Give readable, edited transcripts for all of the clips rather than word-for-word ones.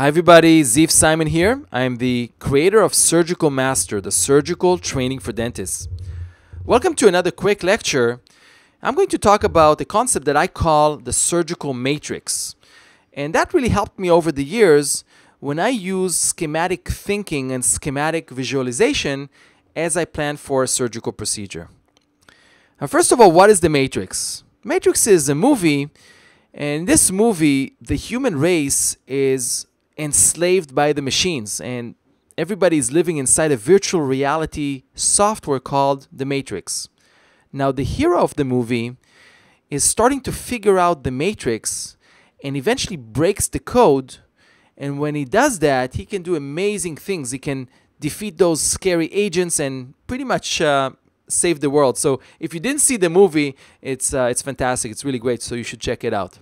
everybody, Ziv Simon here. I am the creator of Surgical Master, the surgical training for dentists. Welcome to another quick lecture. I'm going to talk about a concept that I call the surgical matrix. And that really helped me over the years when I use schematic thinking and schematic visualization as I plan for a surgical procedure. Now, first of all, what is the matrix? Matrix is a movie, and in this movie, the human race is enslaved by the machines, and everybody is living inside a virtual reality software called the Matrix. Now, the hero of the movie is starting to figure out the matrix and eventually breaks the code. And when he does that, he can do amazing things. He can defeat those scary agents and pretty much save the world. So if you didn't see the movie, it's fantastic. It's really great. So you should check it out.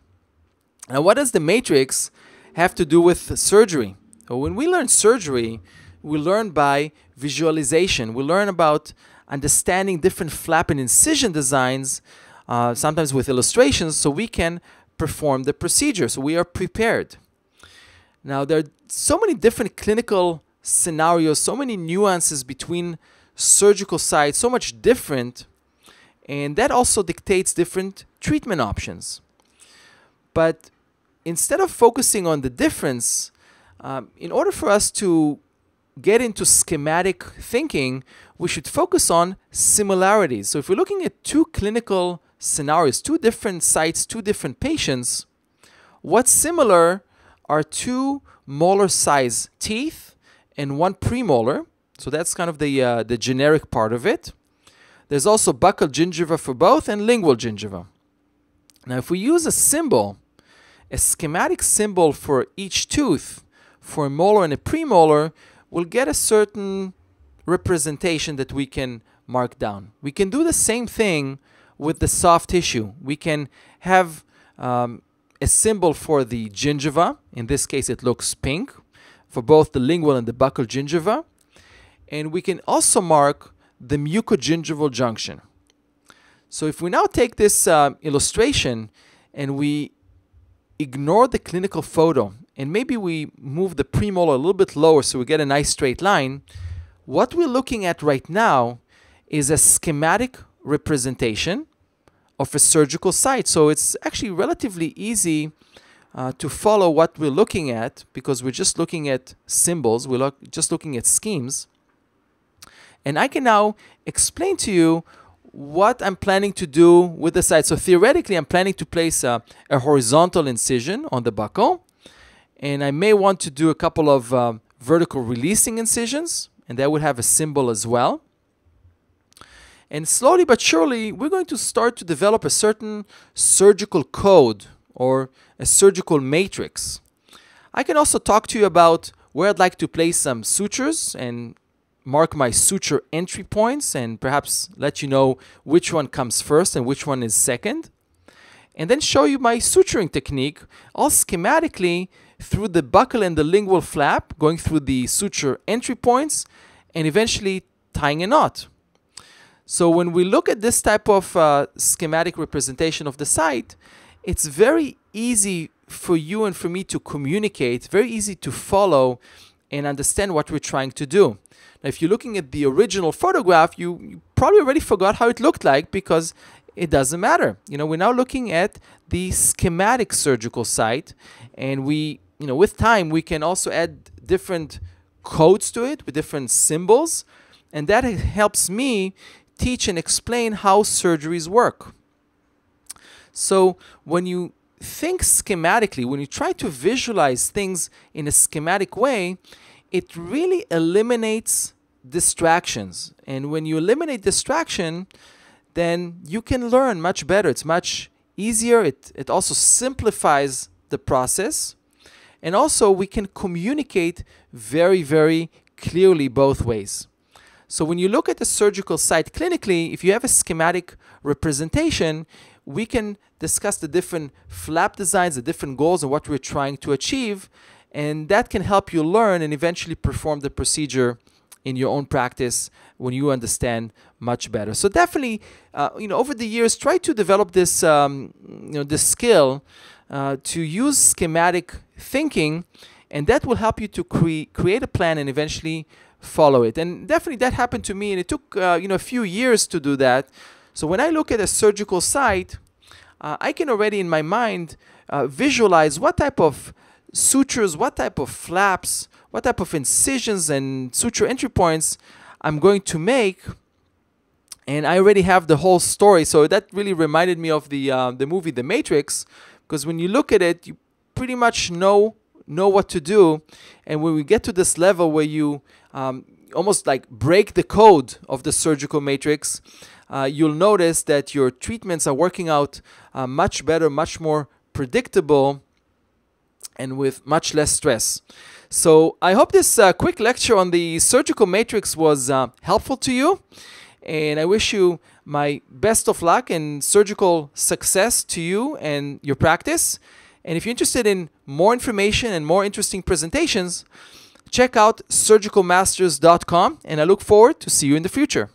Now, what does the matrix have to do with surgery? So when we learn surgery, we learn by visualization. We learn about understanding different flap and incision designs, sometimes with illustrations, so we can perform the procedure. So we are prepared. Now, there are so many different clinical scenarios, so many nuances between surgical sites, so much different, and that also dictates different treatment options. But instead of focusing on the difference, in order for us to get into schematic thinking, we should focus on similarities. So if we're looking at two clinical scenarios, two different sites, two different patients, what's similar are two molar size teeth and one premolar. So that's kind of the generic part of it. There's also buccal gingiva for both and lingual gingiva. Now, if we use a symbol, a schematic symbol for each tooth, for a molar and a premolar, we'll get a certain representation that we can mark down. We can do the same thing with the soft tissue. We can have a symbol for the gingiva. In this case, it looks pink, for both the lingual and the buccal gingiva. And we can also mark the mucogingival junction. So if we now take this illustration and we ignore the clinical photo, and maybe we move the premolar a little bit lower so we get a nice straight line, what we're looking at right now is a schematic representation of a surgical site. So it's actually relatively easy to follow what we're looking at, because we're just looking at symbols, we're just looking at schemes. And I can now explain to you what I'm planning to do with the site. So theoretically, I'm planning to place a horizontal incision on the buccal, and I may want to do a couple of vertical releasing incisions, and that would have a symbol as well. And slowly but surely, we're going to start to develop a certain surgical code or a surgical matrix. I can also talk to you about where I'd like to place some sutures and mark my suture entry points and perhaps let you know which one comes first and which one is second. And then show you my suturing technique, all schematically through the buccal and the lingual flap, going through the suture entry points and eventually tying a knot. So when we look at this type of schematic representation of the site, it's very easy for you and for me to communicate, very easy to follow and understand what we're trying to do. Now, if you're looking at the original photograph, you probably already forgot how it looked like, because it doesn't matter. We're now looking at the schematic surgical site, and with time, we can also add different codes to it with different symbols, and that helps me teach and explain how surgeries work. So when you think schematically, when you try to visualize things in a schematic way, it really eliminates distractions. And when you eliminate distraction, then you can learn much better. It's much easier. It also simplifies the process. And also, we can communicate very, very clearly both ways. So when you look at the surgical site clinically, if you have a schematic representation, we can discuss the different flap designs, the different goals, and what we're trying to achieve. And that can help you learn and eventually perform the procedure in your own practice when you understand much better. So definitely, over the years, try to develop this, this skill to use schematic thinking and that will help you to create a plan and eventually follow it. And definitely that happened to me, and it took a few years to do that. So when I look at a surgical site, I can already in my mind visualize what type of sutures, what type of flaps, what type of incisions and suture entry points I'm going to make. And I already have the whole story. So that really reminded me of the movie The Matrix, because when you look at it, you pretty much know what to do. And when we get to this level where you almost like break the code of the surgical matrix, you'll notice that your treatments are working out much better, much more predictable, and with much less stress. So I hope this quick lecture on the surgical matrix was helpful to you. And I wish you my best of luck and surgical success to you and your practice. And if you're interested in more information and more interesting presentations, check out surgicalmasters.com, and I look forward to see you in the future.